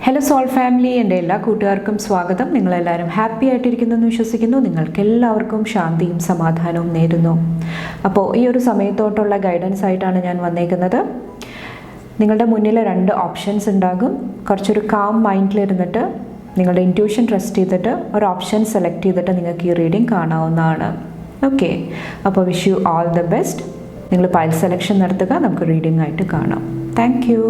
Hello soul family, എൻ്റെ എല്ലാ കൂട്ടുകാർക്കും സ്വാഗതം. നിങ്ങളെല്ലാവരും ഹാപ്പി ആയിട്ടിരിക്കുന്നെന്ന് വിശ്വസിക്കുന്നു. നിങ്ങൾക്കെല്ലാവർക്കും ശാന്തിയും സമാധാനവും നേരുന്നു. അപ്പോൾ ഈ ഒരു സമയത്തോട്ടുള്ള ഗൈഡൻസ് ആയിട്ടാണ് ഞാൻ വന്നേക്കുന്നത്. നിങ്ങളുടെ മുന്നിൽ 2 ഓപ്ഷൻസ് ഉണ്ടാകും. കുറച്ചൊരു കാം മൈൻഡിലിരുന്നിട്ട് നിങ്ങളുടെ ഇൻറ്റ്യൂഷൻ ട്രസ്റ്റ് ചെയ്തിട്ട് ഒരു ഓപ്ഷൻ സെലക്ട് ചെയ്തിട്ട് നിങ്ങൾക്ക് ഈ റീഡിംഗ് കാണാവുന്നതാണ്. ഓക്കെ, അപ്പോൾ wish you all the best. നിങ്ങൾ പൈൽ സെലക്ഷൻ നടത്തുക. നമുക്ക് റീഡിംഗ് ആയിട്ട് കാണാം. Thank you.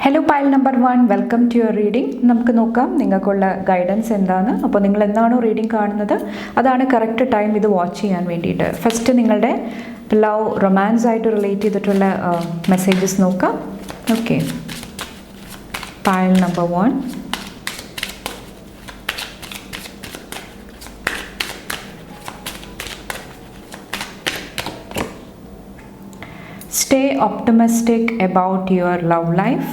Hello pile number 1, welcome to your reading. നമുക്ക് നോക്കാം നിങ്ങൾക്കുള്ള ഗൈഡൻസ് എന്താണ്. അപ്പോൾ നിങ്ങൾ എന്താണോ റീഡിംഗ് കാണുന്നത് അതാണ് കറക്റ്റ് ടൈം ഇത് വാച്ച് ചെയ്യാൻ വേണ്ടിയിട്ട്. ഫസ്റ്റ് നിങ്ങളുടെ ലവ്, റൊമാൻസ് ആയിട്ട് റിലേറ്റ് ചെയ്തിട്ടുള്ള മെസ്സേജസ് നോക്കാം. Okay, pile number 1. Stay optimistic about your love life.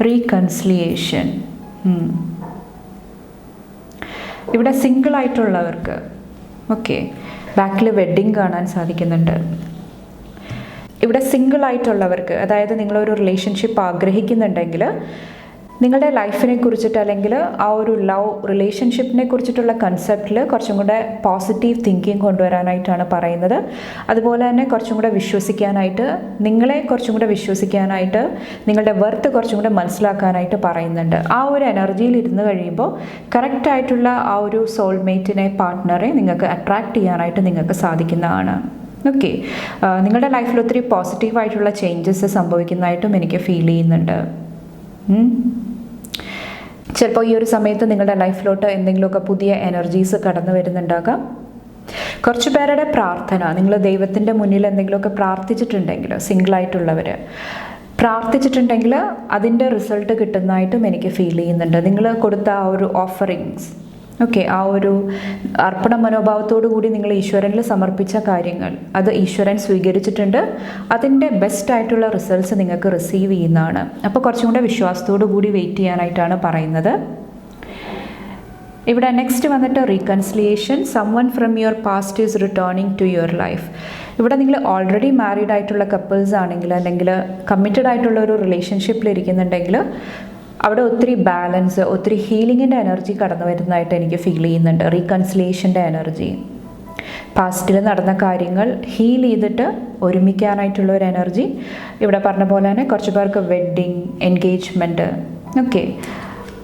Reconciliation. ഇവിടെ സിംഗിൾ ആയിട്ടുള്ളവർക്ക് ഓക്കെ, ബാക്കിൽ വെഡ്ഡിങ് കാണാൻ സാധിക്കുന്നുണ്ട്. ഇവിടെ സിംഗിൾ ആയിട്ടുള്ളവർക്ക്, അതായത് നിങ്ങളൊരു റിലേഷൻഷിപ്പ് ആഗ്രഹിക്കുന്നുണ്ടെങ്കിൽ നിങ്ങളുടെ ലൈഫിനെ കുറിച്ചിട്ട് അല്ലെങ്കിൽ ആ ഒരു ലവ് റിലേഷൻഷിപ്പിനെ കുറിച്ചിട്ടുള്ള കൺസെപ്റ്റിൽ കുറച്ചും കൂടെ പോസിറ്റീവ് തിങ്കിങ് കൊണ്ടുവരാനായിട്ടാണ് പറയുന്നത്. അതുപോലെ തന്നെ കുറച്ചും കൂടെ വിശ്വസിക്കാനായിട്ട്, നിങ്ങളെ കുറച്ചും കൂടെ വിശ്വസിക്കാനായിട്ട്, നിങ്ങളുടെ വർത്ത് കുറച്ചും കൂടെ മനസ്സിലാക്കാനായിട്ട് പറയുന്നുണ്ട്. ആ ഒരു എനർജിയിൽ ഇരുന്ന് കഴിയുമ്പോൾ കറക്റ്റായിട്ടുള്ള ആ ഒരു സോൾമേറ്റിനെ, പാർട്ട്ണറെ നിങ്ങൾക്ക് അട്രാക്റ്റ് ചെയ്യാനായിട്ട് നിങ്ങൾക്ക് സാധിക്കുന്നതാണ്. ഓക്കെ, നിങ്ങളുടെ ലൈഫിൽ ഒത്തിരി പോസിറ്റീവായിട്ടുള്ള ചേഞ്ചസ് സംഭവിക്കുന്നതായിട്ടും എനിക്ക് ഫീൽ ചെയ്യുന്നുണ്ട്. ചിലപ്പോൾ ഈ ഒരു സമയത്ത് നിങ്ങളുടെ ലൈഫിലോട്ട് എന്തെങ്കിലുമൊക്കെ പുതിയ എനർജീസ് കടന്നു വരുന്നുണ്ടാകാം. കുറച്ച് പേരുടെ പ്രാർത്ഥന, നിങ്ങൾ ദൈവത്തിൻ്റെ മുന്നിൽ എന്തെങ്കിലുമൊക്കെ പ്രാർത്ഥിച്ചിട്ടുണ്ടെങ്കിൽ, സിംഗിളായിട്ടുള്ളവർ പ്രാർത്ഥിച്ചിട്ടുണ്ടെങ്കിൽ അതിൻ്റെ റിസൾട്ട് കിട്ടുന്നതായിട്ടും എനിക്ക് ഫീൽ ചെയ്യുന്നുണ്ട്. നിങ്ങൾ കൊടുത്ത ആ ഒരു ഓഫറിങ്സ്, ഓക്കെ, ആ ഒരു അർപ്പണ മനോഭാവത്തോടു കൂടി നിങ്ങൾ ഈശ്വരനിൽ സമർപ്പിച്ച കാര്യങ്ങൾ അത് ഈശ്വരൻ സ്വീകരിച്ചിട്ടുണ്ട്. അതിൻ്റെ ബെസ്റ്റ് ആയിട്ടുള്ള റിസൾട്ട്സ് നിങ്ങൾക്ക് റിസീവ് ചെയ്യുന്നതാണ്. അപ്പോൾ കുറച്ചും കൂടെ വിശ്വാസത്തോടു കൂടി വെയിറ്റ് ചെയ്യാനായിട്ടാണ് പറയുന്നത്. ഇവിടെ നെക്സ്റ്റ് വന്നിട്ട് reconciliation. Someone from your past is returning to your life. ഇവിടെ നിങ്ങൾ ഓൾറെഡി മാരീഡ് ആയിട്ടുള്ള കപ്പിൾസ് ആണെങ്കിൽ, അല്ലെങ്കിൽ കമ്മിറ്റഡ് ആയിട്ടുള്ള ഒരു റിലേഷൻഷിപ്പിൽ ഇരിക്കുന്നുണ്ടെങ്കിൽ അവിടെ ഒത്തിരി ബാലൻസ്, ഒത്തിരി ഹീലിങ്ങിൻ്റെ എനർജി കടന്നു വരുന്നതായിട്ട് എനിക്ക് ഫീൽ ചെയ്യുന്നുണ്ട്. റീകൺസിലിയേഷൻ്റെ എനർജി, പാസ്റ്റിൽ നടന്ന കാര്യങ്ങൾ ഹീൽ ചെയ്തിട്ട് ഒരുമിക്കാനായിട്ടുള്ള ഒരു എനർജി. ഇവിടെ പറഞ്ഞ പോലെ തന്നെ കുറച്ച് പേർക്ക് വെഡ്ഡിങ്, എൻഗേജ്മെൻറ്റ്, ഓക്കെ,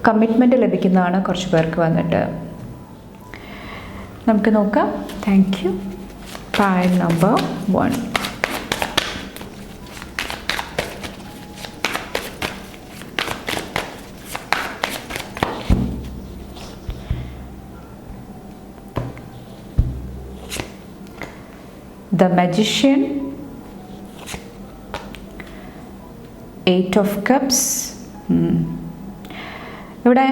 കമ്മിറ്റ്മെൻറ്റ് ലഭിക്കുന്നതാണ് കുറച്ച് പേർക്ക് വന്നിട്ട്. നമുക്ക് നോക്കാം. Thank you. Pile number 1. The Magician, 8 of Cups. ഇവിടെ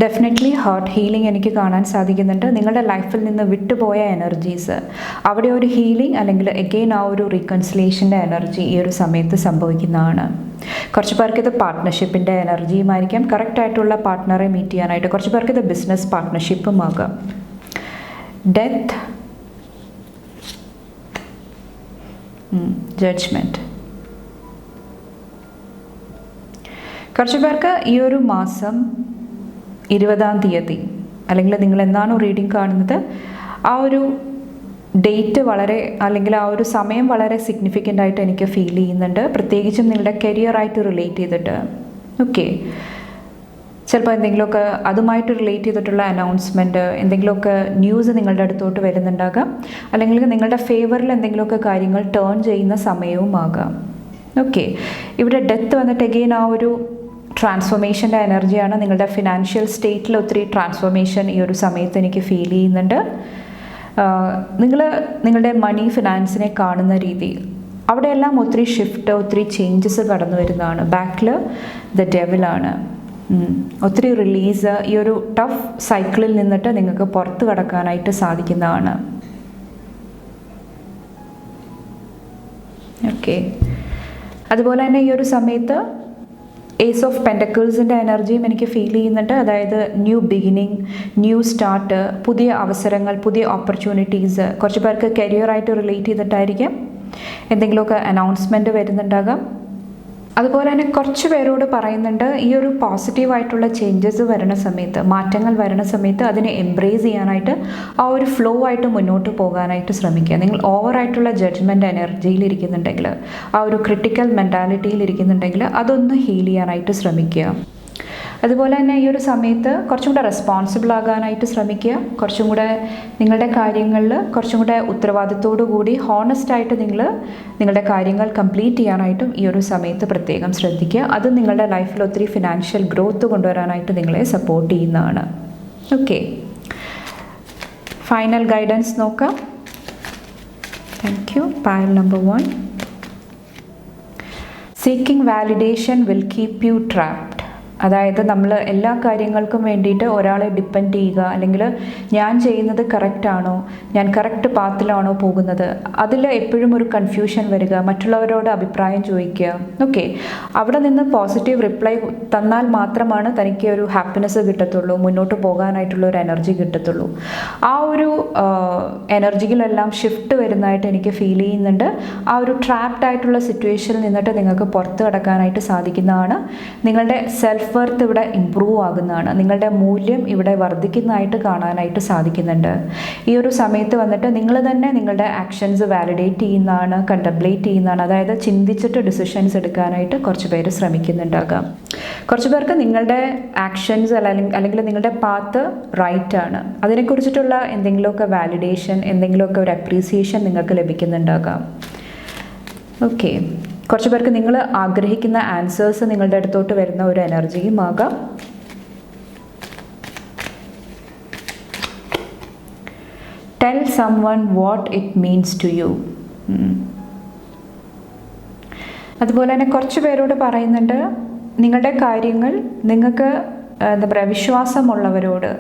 ഡെഫിനറ്റ്ലി ഹാർട്ട് ഹീലിംഗ് എനിക്ക് കാണാൻ സാധിക്കുന്നുണ്ട്. നിങ്ങളുടെ ലൈഫിൽ നിന്ന് വിട്ടുപോയ എനർജീസ്, അവിടെ ഒരു ഹീലിംഗ് അല്ലെങ്കിൽ എഗെയിൻ ആ ഒരു റീകൺസിലിയേഷൻ്റെ എനർജി ഈ ഒരു സമയത്ത് സംഭവിക്കുന്നതാണ്. കുറച്ച് പേർക്ക് ഇത് പാർട്ട്ണർഷിപ്പിൻ്റെ എനർജിയുമായിരിക്കാം, കറക്റ്റായിട്ടുള്ള പാർട്ട്ണറെ മീറ്റ് ചെയ്യാനായിട്ട്. കുറച്ച് പേർക്ക് ഇത് ബിസിനസ് പാർട്ട്ണർഷിപ്പും ആകാം. Death, judgement. കുറച്ച് പേർക്ക് ഈ ഒരു മാസം 20-ാം തീയതി, അല്ലെങ്കിൽ നിങ്ങൾ എന്നാണോ റീഡിംഗ് കാണുന്നത് ആ ഒരു ഡേറ്റ് വളരെ, അല്ലെങ്കിൽ ആ ഒരു സമയം വളരെ സിഗ്നിഫിക്കൻ്റ് ആയിട്ട് എനിക്ക് ഫീൽ ചെയ്യുന്നുണ്ട്. പ്രത്യേകിച്ചും നിങ്ങളുടെ കരിയറായിട്ട് റിലേറ്റ് ചെയ്തിട്ട്. ഓക്കെ, ചിലപ്പോൾ എന്തെങ്കിലുമൊക്കെ അതുമായിട്ട് റിലേറ്റ് ചെയ്തിട്ടുള്ള അനൗൺസ്മെൻറ്റ്, എന്തെങ്കിലുമൊക്കെ ന്യൂസ് നിങ്ങളുടെ അടുത്തോട്ട് വരുന്നുണ്ടാകാം, അല്ലെങ്കിൽ നിങ്ങളുടെ ഫേവറിൽ എന്തെങ്കിലുമൊക്കെ കാര്യങ്ങൾ ടേൺ ചെയ്യുന്ന സമയവും ആകാം. ഓക്കെ, ഇവിടെ ഡെത്ത് വന്നിട്ട് എഗെയിൻ ആ ഒരു ട്രാൻസ്ഫോർമേഷൻ്റെ എനർജിയാണ്. നിങ്ങളുടെ ഫിനാൻഷ്യൽ സ്റ്റേറ്റിൽ ഒത്തിരി ട്രാൻസ്ഫോർമേഷൻ ഈ ഒരു സമയത്ത് എനിക്ക് ഫീൽ ചെയ്യുന്നുണ്ട്. നിങ്ങൾ നിങ്ങളുടെ മണി, ഫിനാൻസിനെ കാണുന്ന രീതി, അവിടെയെല്ലാം ഒത്തിരി ഷിഫ്റ്റ്, ഒത്തിരി ചേഞ്ചസ് കടന്നു വരുന്നതാണ്. ബാക്കിൽ ദ ഡെവിലാണ്. ഒത്തിരി റിലീസ്, ഈ ഒരു ടഫ് സൈക്കിളിൽ നിന്നിട്ട് നിങ്ങൾക്ക് പുറത്ത് കടക്കാനായിട്ട് സാധിക്കുന്നതാണ്. ഓക്കെ, അതുപോലെ തന്നെ ഈ ഒരു സമയത്ത് ഏസ് ഓഫ് പെൻറ്റക്കിൾസിൻ്റെ എനർജിയും എനിക്ക് ഫീൽ ചെയ്യുന്നുണ്ട്. അതായത് ന്യൂ ബിഗിനിങ്, ന്യൂ സ്റ്റാർട്ട്, പുതിയ അവസരങ്ങൾ, പുതിയ ഓപ്പർച്യൂണിറ്റീസ്. കുറച്ച് പേർക്ക് കരിയറായിട്ട് റിലേറ്റ് ചെയ്തിട്ടായിരിക്കാം എന്തെങ്കിലുമൊക്കെ അനൗൺസ്മെൻറ്റ് വരുന്നുണ്ടാകാം. അതുപോലെ തന്നെ കുറച്ച് പേരോട് പറയുന്നുണ്ട്, ഈ ഒരു പോസിറ്റീവായിട്ടുള്ള ചേഞ്ചസ് വരുന്ന സമയത്ത്, മാറ്റങ്ങൾ വരുന്ന സമയത്ത് അതിനെ എംബ്രേസ് ചെയ്യാനായിട്ട്, ആ ഒരു ഫ്ലോ ആയിട്ട് മുന്നോട്ട് പോകാനായിട്ട് ശ്രമിക്കുക. നിങ്ങൾ ഓവറായിട്ടുള്ള ജഡ്ജ്മെൻറ്റ് എനർജിയിൽ ഇരിക്കുന്നുണ്ടെങ്കിൽ, ആ ഒരു ക്രിട്ടിക്കൽ മെൻറ്റാലിറ്റിയിൽ ഇരിക്കുന്നുണ്ടെങ്കിൽ അതൊന്ന് ഹീൽ ചെയ്യാനായിട്ട് ശ്രമിക്കുക. അതുപോലെ തന്നെ ഈ ഒരു സമയത്ത് കുറച്ചും കൂടെ റെസ്പോൺസിബിൾ ആകാനായിട്ട് ശ്രമിക്കുക. കുറച്ചും കൂടെ നിങ്ങളുടെ കാര്യങ്ങളിൽ കുറച്ചും കൂടെ ഉത്തരവാദിത്തോടു കൂടി ഹോണസ്റ്റായിട്ട് നിങ്ങളുടെ കാര്യങ്ങൾ കംപ്ലീറ്റ് ചെയ്യാനായിട്ടും ഈ ഒരു സമയത്ത് പ്രത്യേകം ശ്രദ്ധിക്കുക. അത് നിങ്ങളുടെ ലൈഫിൽ ഒത്തിരി ഫിനാൻഷ്യൽ ഗ്രോത്ത് കൊണ്ടുവരാനായിട്ട് നിങ്ങളെ സപ്പോർട്ട് ചെയ്യുന്നതാണ്. ഓക്കെ, ഫൈനൽ ഗൈഡൻസ് നോക്കാം. Thank you. Pile number 1, seeking validation will keep you trapped. അതായത് നമ്മൾ എല്ലാ കാര്യങ്ങൾക്കും വേണ്ടിയിട്ട് ഒരാളെ ഡിപ്പെൻഡ് ചെയ്യുക, അല്ലെങ്കിൽ ഞാൻ ചെയ്യുന്നത് കറക്റ്റാണോ, ഞാൻ കറക്റ്റ് പാത്തിലാണോ പോകുന്നത്, അതിൽ എപ്പോഴും ഒരു കൺഫ്യൂഷൻ വരിക, മറ്റുള്ളവരോട് അഭിപ്രായം ചോദിക്കുക. ഓക്കെ, അവിടെ നിന്ന് പോസിറ്റീവ് റിപ്ലൈ തന്നാൽ മാത്രമാണ് തനിക്ക് ഒരു ഹാപ്പിനെസ് കിട്ടത്തുള്ളൂ, മുന്നോട്ട് പോകാനായിട്ടുള്ള ഒരു എനർജി കിട്ടത്തുള്ളൂ. ആ ഒരു എനർജിയിലെല്ലാം ഷിഫ്റ്റ് വരുന്നതായിട്ട് എനിക്ക് ഫീൽ ചെയ്യുന്നുണ്ട്. ആ ഒരു ട്രാപ്ഡ് ആയിട്ടുള്ള സിറ്റുവേഷനിൽ നിന്നിട്ട് നിങ്ങൾക്ക് പുറത്ത് കടക്കാനായിട്ട് സാധിക്കുന്നതാണ്. നിങ്ങളുടെ സെൽഫ് വർത്ത് ഇവിടെ ഇംപ്രൂവ് ആകുന്നതാണ്. നിങ്ങളുടെ മൂല്യം ഇവിടെ വർദ്ധിക്കുന്നതായിട്ട് കാണാനായിട്ട് സാധിക്കുന്നുണ്ട്. ഈ ഒരു സമയത്ത് വന്നിട്ട് നിങ്ങൾ തന്നെ നിങ്ങളുടെ ആക്ഷൻസ് വാലിഡേറ്റ് ചെയ്യുന്നതാണ്, കണ്ടംപ്ലേറ്റ് ചെയ്യുന്നതാണ്. അതായത് ചിന്തിച്ചിട്ട് ഡിസിഷൻസ് എടുക്കാനായിട്ട് കുറച്ച് പേര് ശ്രമിക്കുന്നുണ്ടാകാം. കുറച്ച് പേർക്ക് നിങ്ങളുടെ ആക്ഷൻസ് അല്ലെങ്കിൽ നിങ്ങളുടെ പാത്ത് റൈറ്റ് ആണ്, അതിനെക്കുറിച്ചിട്ടുള്ള എന്തെങ്കിലുമൊക്കെ വാലിഡേഷൻ, എന്തെങ്കിലുമൊക്കെ ഒരു അപ്രീസിയേഷൻ നിങ്ങൾക്ക് ലഭിക്കുന്നുണ്ടാകാം. ഓക്കെ, കുറച്ച് പേർക്ക് നിങ്ങൾ ആഗ്രഹിക്കുന്ന ആൻസേഴ്സ് നിങ്ങളുടെ അടുത്തോട്ട് വരുന്ന ഒരു എനർജിയും ആകാം. Tell someone what it means to you. അതുപോലെ തന്നെ കുറച്ച് പേരോട് പറയുന്നുണ്ട്, നിങ്ങളുടെ കാര്യങ്ങൾ നിങ്ങൾക്ക് എന്താ പറയുക, വിശ്വാസമുള്ളവരോട്,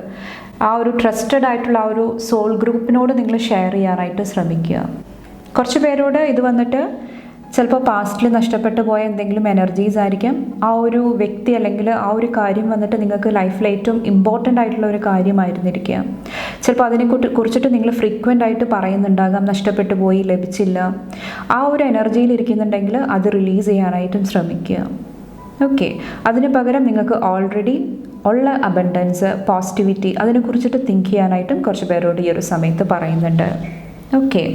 ആ ഒരു ട്രസ്റ്റഡ് ആയിട്ടുള്ള ആ ഒരു സോൾ ഗ്രൂപ്പിനോട് നിങ്ങൾ ഷെയർ ചെയ്യാനായിട്ട് ശ്രമിക്കുക. കുറച്ച് പേരോട് ഇത് വന്നിട്ട് ചിലപ്പോൾ പാസ്റ്റിൽ നഷ്ടപ്പെട്ടു പോയ എന്തെങ്കിലും എനർജീസ് ആയിരിക്കാം. ആ ഒരു വ്യക്തി അല്ലെങ്കിൽ ആ ഒരു കാര്യം വന്നിട്ട് നിങ്ങൾക്ക് ലൈഫിൽ ഏറ്റവും ഇമ്പോർട്ടൻ്റ് ആയിട്ടുള്ള ഒരു കാര്യമായിരുന്നിരിക്കുക. ചിലപ്പോൾ അതിനെ കുറിച്ചിട്ട് നിങ്ങൾ ഫ്രീക്വൻ്റ് ആയിട്ട് പറയുന്നുണ്ടാകാം, നഷ്ടപ്പെട്ടു പോയി, ലഭിച്ചില്ല. ആ ഒരു എനർജിയിൽ ഇരിക്കുന്നുണ്ടെങ്കിൽ അത് റിലീസ് ചെയ്യാനായിട്ടും ശ്രമിക്കുക. ഓക്കെ, അതിന് പകരം നിങ്ങൾക്ക് ഓൾറെഡി ഉള്ള അബണ്ടൻസ്, പോസിറ്റിവിറ്റി, അതിനെക്കുറിച്ചിട്ട് തിങ്ക് ചെയ്യാനായിട്ടും കുറച്ച് പേരോട് ഈ ഒരു സമയത്ത് പറയുന്നുണ്ട്. ഓക്കെ,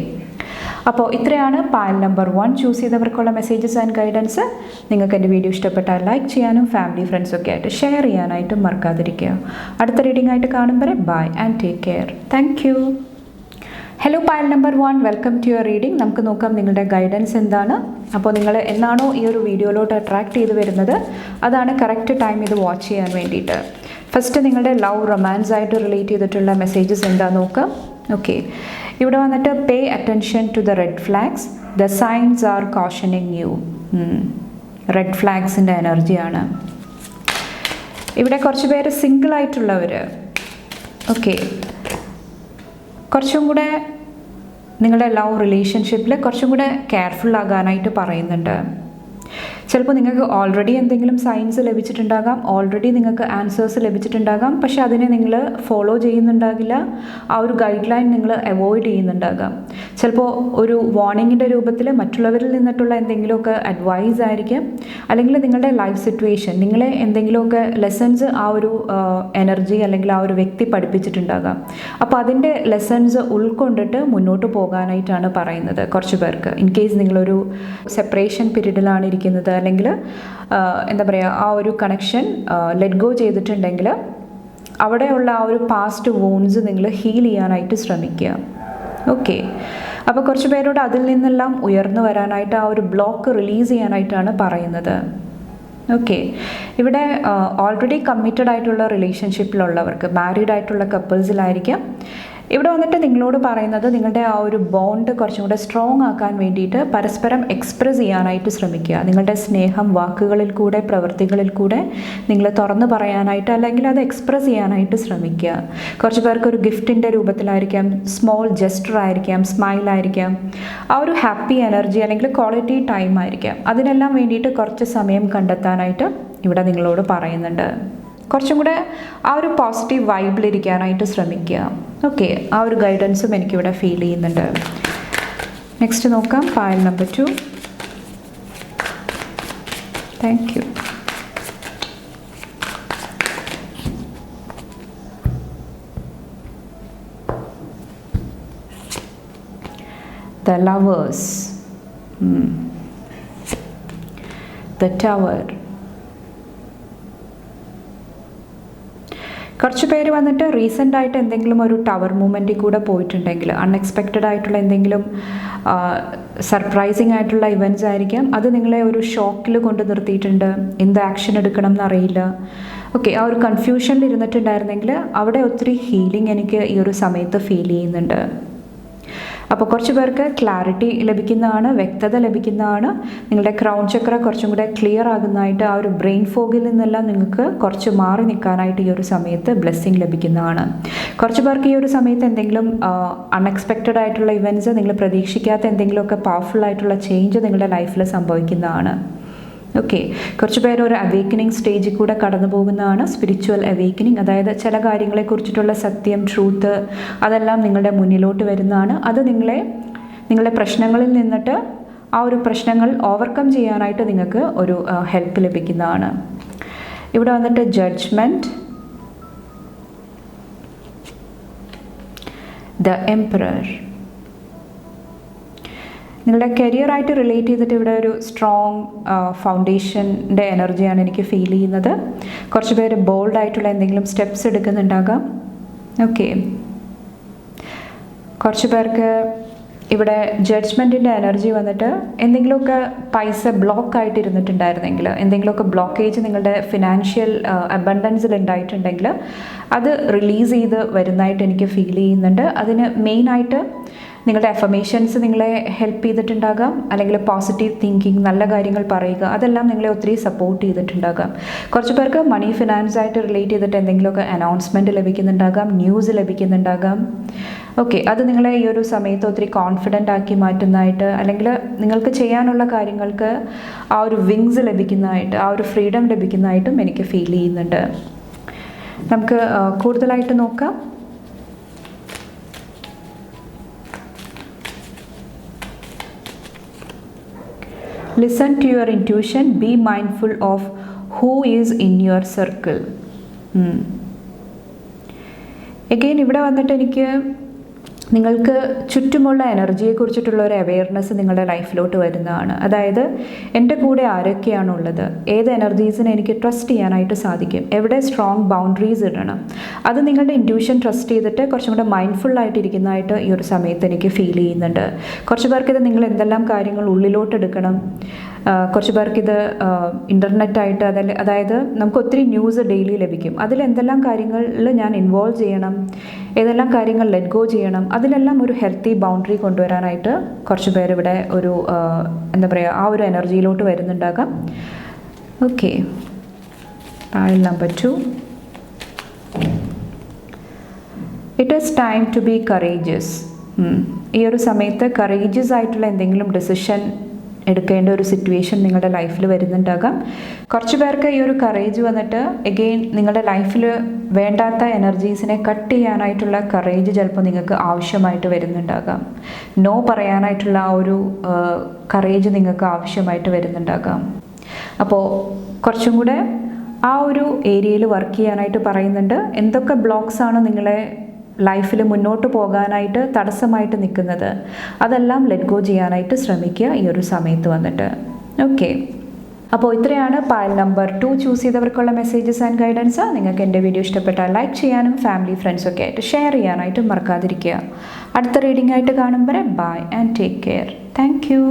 അപ്പോൾ ഇത്രയാണ് പൈൽ നമ്പർ 1 ചൂസ് ചെയ്തവർക്കുള്ള മെസ്സേജസ് ആൻഡ് ഗൈഡൻസ്. നിങ്ങൾക്ക് എൻ്റെ വീഡിയോ ഇഷ്ടപ്പെട്ടാൽ ലൈക്ക് ചെയ്യാനും ഫാമിലി ഫ്രണ്ട്സൊക്കെ ആയിട്ട് ഷെയർ ചെയ്യാനായിട്ടും മറക്കാതിരിക്കുക. അടുത്ത റീഡിംഗ് ആയിട്ട് കാണുമ്പോൾ bye and take care. Thank you. Hello pile number 1, welcome to your reading. നമുക്ക് നോക്കാം നിങ്ങളുടെ ഗൈഡൻസ് എന്താണ്. അപ്പോൾ നിങ്ങൾ എന്നാണോ ഈ ഒരു വീഡിയോയിലോട്ട് അട്രാക്ട് ചെയ്ത് വരുന്നത്, അതാണ് കറക്റ്റ് ടൈം ഇത് വാച്ച് ചെയ്യാൻ വേണ്ടിയിട്ട്. ഫസ്റ്റ് നിങ്ങളുടെ ലവ്, റൊമാൻസ് ആയിട്ട് റിലേറ്റ് ചെയ്തിട്ടുള്ള മെസ്സേജസ് എന്താണെന്ന് നോക്കാം. ഓക്കെ, ഇവിടെ വന്നിട്ട് pay attention to the red flags, the signs are cautioning you. Red ഫ്ലാഗ്സിൻ്റെ എനർജിയാണ്. ഇവിടെ കുറച്ച് പേര് സിംഗിൾ ആയിട്ടുള്ളവർ, ഓക്കെ, കുറച്ചും കൂടെ നിങ്ങളുടെ ലവ് റിലേഷൻഷിപ്പിൽ കുറച്ചും കൂടെ കെയർഫുൾ ആകാനായിട്ട് പറയുന്നുണ്ട്. ചിലപ്പോൾ നിങ്ങൾക്ക് ഓൾറെഡി എന്തെങ്കിലും സൈൻസ് ലഭിച്ചിട്ടുണ്ടാകാം, ഓൾറെഡി നിങ്ങൾക്ക് ആൻസേഴ്സ് ലഭിച്ചിട്ടുണ്ടാകാം, പക്ഷെ അതിനെ നിങ്ങൾ ഫോളോ ചെയ്യുന്നുണ്ടാകില്ല. ആ ഒരു ഗൈഡ് ലൈൻ നിങ്ങൾ അവോയ്ഡ് ചെയ്യുന്നുണ്ടാകാം. ചിലപ്പോൾ ഒരു വാർണിങ്ങിൻ്റെ രൂപത്തിൽ മറ്റുള്ളവരിൽ നിന്നിട്ടുള്ള എന്തെങ്കിലുമൊക്കെ അഡ്വൈസ് ആയിരിക്കും, അല്ലെങ്കിൽ നിങ്ങളുടെ ലൈഫ് സിറ്റുവേഷൻ, നിങ്ങളെ എന്തെങ്കിലുമൊക്കെ ലെസൺസ് ആ ഒരു എനർജി അല്ലെങ്കിൽ ആ ഒരു വ്യക്തി പഠിപ്പിച്ചിട്ടുണ്ടാകാം. അപ്പോൾ അതിൻ്റെ ലെസൺസ് ഉൾക്കൊണ്ടിട്ട് മുന്നോട്ട് പോകാനായിട്ടാണ് പറയുന്നത് കുറച്ച് പേർക്ക്. ഇൻ കേസ് നിങ്ങളൊരു സെപ്പറേഷൻ പീരീഡിലാണ് ഇരിക്കുന്നത്, അല്ലെങ്കിൽ എന്താ പറയുക, ആ ഒരു കണക്ഷൻ ലെറ്റ് ഗോ ചെയ്തിട്ടുണ്ടെങ്കിൽ അവിടെയുള്ള ആ ഒരു പാസ്റ്റ് വോൺസ് നിങ്ങൾ ഹീൽ ചെയ്യാനായിട്ട് ശ്രമിക്കുക. ഓക്കെ, അപ്പോൾ കുറച്ച് പേരോട് അതിൽ നിന്നെല്ലാം ഉയർന്നു വരാനായിട്ട്, ആ ഒരു ബ്ലോക്ക് റിലീസ് ചെയ്യാനായിട്ടാണ് പറയുന്നത്. ഓക്കെ, ഇവിടെ ഓൾറെഡി കമ്മിറ്റഡ് ആയിട്ടുള്ള റിലേഷൻഷിപ്പിലുള്ളവർക്ക്, മാരീഡ് ആയിട്ടുള്ള കപ്പിൾസിലായിരിക്കാം. ഇവിടെ വന്നിട്ട് നിങ്ങളോട് പറയുന്നത് നിങ്ങളുടെ ആ ഒരു ബോണ്ട് കുറച്ചും കൂടെ സ്ട്രോങ് ആക്കാൻ വേണ്ടിയിട്ട് പരസ്പരം എക്സ്പ്രസ് ചെയ്യാനായിട്ട് ശ്രമിക്കുക. നിങ്ങളുടെ സ്നേഹം വാക്കുകളിൽ കൂടെ, പ്രവൃത്തികളിൽ കൂടെ നിങ്ങൾ തുറന്നു പറയാനായിട്ട്, അല്ലെങ്കിൽ അത് എക്സ്പ്രസ് ചെയ്യാനായിട്ട് ശ്രമിക്കുക. കുറച്ച് പേർക്ക് ഒരു ഗിഫ്റ്റിൻ്റെ രൂപത്തിലായിരിക്കാം, സ്മോൾ ജെസ്റ്റർ ആയിരിക്കാം, സ്മൈലായിരിക്കാം, ആ ഒരു ഹാപ്പി എനർജി അല്ലെങ്കിൽ ക്വാളിറ്റി ടൈം ആയിരിക്കാം. അതിനെല്ലാം വേണ്ടിയിട്ട് കുറച്ച് സമയം കണ്ടെത്താനായിട്ട് ഇവിടെ നിങ്ങളോട് പറയുന്നുണ്ട്. കുറച്ചും കൂടെ ആ ഒരു പോസിറ്റീവ് വൈബിലിരിക്കാനായിട്ട് ശ്രമിക്കുക. ഓക്കെ, ആ ഒരു ഗൈഡൻസും എനിക്കിവിടെ ഫീൽ ചെയ്യുന്നുണ്ട്. നെക്സ്റ്റ് നോക്കാം, pile number 2. Thank you. The Lovers, The Tower. കുറച്ച് പേര് വന്നിട്ട് റീസെൻ്റ് ആയിട്ട് എന്തെങ്കിലും ഒരു ടവർ മൂവ്മെൻറ്റിൽ കൂടെ പോയിട്ടുണ്ടെങ്കിൽ, അൺഎക്സ്പെക്റ്റഡ് ആയിട്ടുള്ള എന്തെങ്കിലും സർപ്രൈസിങ് ആയിട്ടുള്ള ഇവൻറ്റ്സ് ആയിരിക്കാം. അത് നിങ്ങളെ ഒരു ഷോക്കിൽ കൊണ്ട് നിർത്തിയിട്ടുണ്ട്. എന്ത് ആക്ഷൻ എടുക്കണം എന്നറിയില്ല. ഓക്കെ, ആ ഒരു കൺഫ്യൂഷനിൽ ഇരുന്നിട്ടുണ്ടായിരുന്നെങ്കിൽ അവിടെ ഒത്തിരി ഹീലിംഗ് എനിക്ക് ഈ ഒരു സമയത്ത് ഫീൽ ചെയ്യുന്നുണ്ട്. അപ്പോൾ കുറച്ച് പേർക്ക് ക്ലാരിറ്റി ലഭിക്കുന്നതാണ്, വ്യക്തത ലഭിക്കുന്നതാണ്. നിങ്ങളുടെ ക്രൗൺ ചക്ര കുറച്ചും കൂടെ ക്ലിയർ ആകുന്നതായിട്ട്, ആ ഒരു ബ്രെയിൻ ഫോഗിൽ നിന്നെല്ലാം നിങ്ങൾക്ക് കുറച്ച് മാറി നിൽക്കാനായിട്ട് ഈ ഒരു സമയത്ത് ബ്ലെസ്സിങ് ലഭിക്കുന്നതാണ്. കുറച്ച് പേർക്ക് ഈ ഒരു സമയത്ത് എന്തെങ്കിലും അൺഎക്സ്പെക്റ്റഡ് ആയിട്ടുള്ള ഇവൻറ്റ്സ്, നിങ്ങൾ പ്രതീക്ഷിക്കാത്ത എന്തെങ്കിലുമൊക്കെ പവർഫുൾ ആയിട്ടുള്ള ചേഞ്ച് നിങ്ങളുടെ ലൈഫിൽ സംഭവിക്കുന്നതാണ്. ഓക്കെ, കുറച്ച് പേര് ഒരു അവേക്കനിങ് സ്റ്റേജിൽ കൂടെ കടന്നു പോകുന്നതാണ്. സ്പിരിച്വൽ അവേക്കനിങ്, അതായത് ചില കാര്യങ്ങളെക്കുറിച്ചിട്ടുള്ള സത്യം, ട്രൂത്ത്, അതെല്ലാം നിങ്ങളുടെ മുന്നിലോട്ട് വരുന്നതാണ്. അത് നിങ്ങളുടെ പ്രശ്നങ്ങളിൽ നിന്നിട്ട് ആ ഒരു പ്രശ്നങ്ങൾ ഓവർകം ചെയ്യാനായിട്ട് നിങ്ങൾക്ക് ഒരു ഹെൽപ്പ് ലഭിക്കുന്നതാണ്. ഇവിടെ വന്നിട്ട് ജഡ്ജ്മെൻറ്റ്, ദ എംപറർ. നിങ്ങളുടെ കരിയറായിട്ട് റിലേറ്റ് ചെയ്തിട്ട് ഇവിടെ ഒരു സ്ട്രോങ് ഫൗണ്ടേഷൻ്റെ എനർജിയാണ് എനിക്ക് ഫീൽ ചെയ്യുന്നത്. കുറച്ച് പേര് ബോൾഡായിട്ടുള്ള എന്തെങ്കിലും സ്റ്റെപ്സ് എടുക്കുന്നുണ്ടാകാം. ഓക്കെ, കുറച്ച് പേർക്ക് ഇവിടെ ജഡ്ജ്മെൻറ്റിൻ്റെ എനർജി വന്നിട്ട് എന്തെങ്കിലുമൊക്കെ പൈസ ബ്ലോക്ക് ആയിട്ട് ഇരുന്നിട്ടുണ്ടായിരുന്നെങ്കിൽ, എന്തെങ്കിലുമൊക്കെ ബ്ലോക്കേജ് നിങ്ങളുടെ ഫിനാൻഷ്യൽ അബണ്ടൻസിൽ ഉണ്ടായിട്ടുണ്ടെങ്കിൽ അത് റിലീസ് ചെയ്ത് വരുന്നതായിട്ട് എനിക്ക് ഫീൽ ചെയ്യുന്നുണ്ട്. അതിന് മെയിനായിട്ട് നിങ്ങളുടെ അഫർമേഷൻസ് നിങ്ങളെ ഹെൽപ്പ് ചെയ്തിട്ടുണ്ടാകാം, അല്ലെങ്കിൽ പോസിറ്റീവ് തിങ്കിങ്, നല്ല കാര്യങ്ങൾ പറയുക, അതെല്ലാം നിങ്ങളെ ഒത്തിരി സപ്പോർട്ട് ചെയ്തിട്ടുണ്ടാകാം. കുറച്ച് പേർക്ക് മണി ഫിനാൻസ് ആയിട്ട് റിലേറ്റ് ചെയ്തിട്ട് എന്തെങ്കിലുമൊക്കെ അനൗൺസ്മെൻറ്റ് ലഭിക്കുന്നുണ്ടാകാം, ന്യൂസ് ലഭിക്കുന്നുണ്ടാകാം. ഓക്കെ, അത് നിങ്ങളെ ഈ ഒരു സമയത്ത് ഒത്തിരി കോൺഫിഡൻ്റ് ആക്കി മാറ്റുന്നതായിട്ട്, അല്ലെങ്കിൽ നിങ്ങൾക്ക് ചെയ്യാനുള്ള കാര്യങ്ങൾക്ക് ആ ഒരു വിങ്സ് ലഭിക്കുന്നതായിട്ട്, ആ ഒരു ഫ്രീഡം ലഭിക്കുന്നതായിട്ടും എനിക്ക് ഫീൽ ചെയ്യുന്നുണ്ട്. നമുക്ക് കൂടുതലായിട്ട് നോക്കാം. Listen to your intuition. Be mindful of who is in your circle. Again, ഇവിടെ വന്നിട്ട് എനിക്ക് നിങ്ങൾക്ക് ചുറ്റുമുള്ള എനർജിയെക്കുറിച്ചിട്ടുള്ള ഒരു അവെയർനെസ് നിങ്ങളുടെ ലൈഫിലോട്ട് വരുന്നതാണ്. അതായത് എൻ്റെ കൂടെ ആരൊക്കെയാണുള്ളത്, ഏത് എനർജീസിനെ എനിക്ക് ട്രസ്റ്റ് ചെയ്യാനായിട്ട് സാധിക്കും, എവിടെ സ്ട്രോങ് ബൗണ്ടറീസ് ഇടണം, അത് നിങ്ങളുടെ ഇൻറ്റ്യൂഷൻ ട്രസ്റ്റ് ചെയ്തിട്ട് കുറച്ചും കൂടെ മൈൻഡ്ഫുള്ളായിട്ടിരിക്കുന്നതായിട്ട് ഈ ഒരു സമയത്ത് എനിക്ക് ഫീൽ ചെയ്യുന്നുണ്ട്. കുറച്ച് പേർക്ക് ഇത് നിങ്ങൾ എന്തെല്ലാം കാര്യങ്ങൾ ഉള്ളിലോട്ട് എടുക്കണം, കുറച്ച് പേർക്കിത് ഇൻ്റർനെറ്റായിട്ട്, അതായത് നമുക്ക് ഒത്തിരി ന്യൂസ് ഡെയിലി ലഭിക്കും, അതിലെന്തെല്ലാം കാര്യങ്ങളിൽ ഞാൻ ഇൻവോൾവ് ചെയ്യണം, ഏതെല്ലാം കാര്യങ്ങൾ ലെറ്റ് ഗോ ചെയ്യണം, അതിലെല്ലാം ഒരു ഹെൽത്തി ബൗണ്ടറി കൊണ്ടുവരാനായിട്ട് കുറച്ച് പേരിവിടെ ഒരു എന്താ പറയുക, ആ ഒരു എനർജിയിലോട്ട് വരുന്നുണ്ടാകാം. Okay, pile number 2. It is time to be courageous. ഈ ഒരു സമയത്ത് കറേജിയസ് ആയിട്ടുള്ള എന്തെങ്കിലും ഡിസിഷൻ എടുക്കേണ്ട ഒരു സിറ്റുവേഷൻ നിങ്ങളുടെ ലൈഫിൽ വരുന്നുണ്ടാകാം. കുറച്ച് പേർക്ക് ഈ ഒരു കറേജ് വന്നിട്ട് എഗെയിൻ നിങ്ങളുടെ ലൈഫിൽ വേണ്ടാത്ത എനർജീസിനെ കട്ട് ചെയ്യാനായിട്ടുള്ള കറേജ് ചിലപ്പോൾ നിങ്ങൾക്ക് ആവശ്യമായിട്ട് വരുന്നുണ്ടാകാം. നോ പറയാനായിട്ടുള്ള ആ ഒരു കറേജ് നിങ്ങൾക്ക് ആവശ്യമായിട്ട് വരുന്നുണ്ടാകാം. അപ്പോൾ കുറച്ചും കൂടെ ആ ഒരു ഏരിയയിൽ വർക്ക് ചെയ്യാനായിട്ട് പറയുന്നുണ്ട്. എന്തൊക്കെ ബ്ലോക്സ് ആണ് നിങ്ങളെ ലൈഫിൽ മുന്നോട്ട് പോകാനായിട്ട് തടസ്സമായിട്ട് നിൽക്കുന്നത്, അതെല്ലാം ലെറ്റ് ഗോ ചെയ്യാനായിട്ട് ശ്രമിക്കുക ഈ ഒരു സമയത്ത് വന്നിട്ട്. ഓക്കെ, അപ്പോൾ ഇത്രയാണ് പൈൽ നമ്പർ 2 ചൂസ് ചെയ്തവർക്കുള്ള മെസ്സേജസ് ആൻഡ് ഗൈഡൻസ്. നിങ്ങൾക്ക് എൻ്റെ വീഡിയോ ഇഷ്ടപ്പെട്ടാൽ ലൈക്ക് ചെയ്യാനും ഫാമിലി ഫ്രണ്ട്സൊക്കെ ആയിട്ട് ഷെയർ ചെയ്യാനായിട്ട് മറക്കാതിരിക്കുക. അടുത്ത റീഡിംഗ് ആയിട്ട് കാണും വരെ bye and take care. Thank U.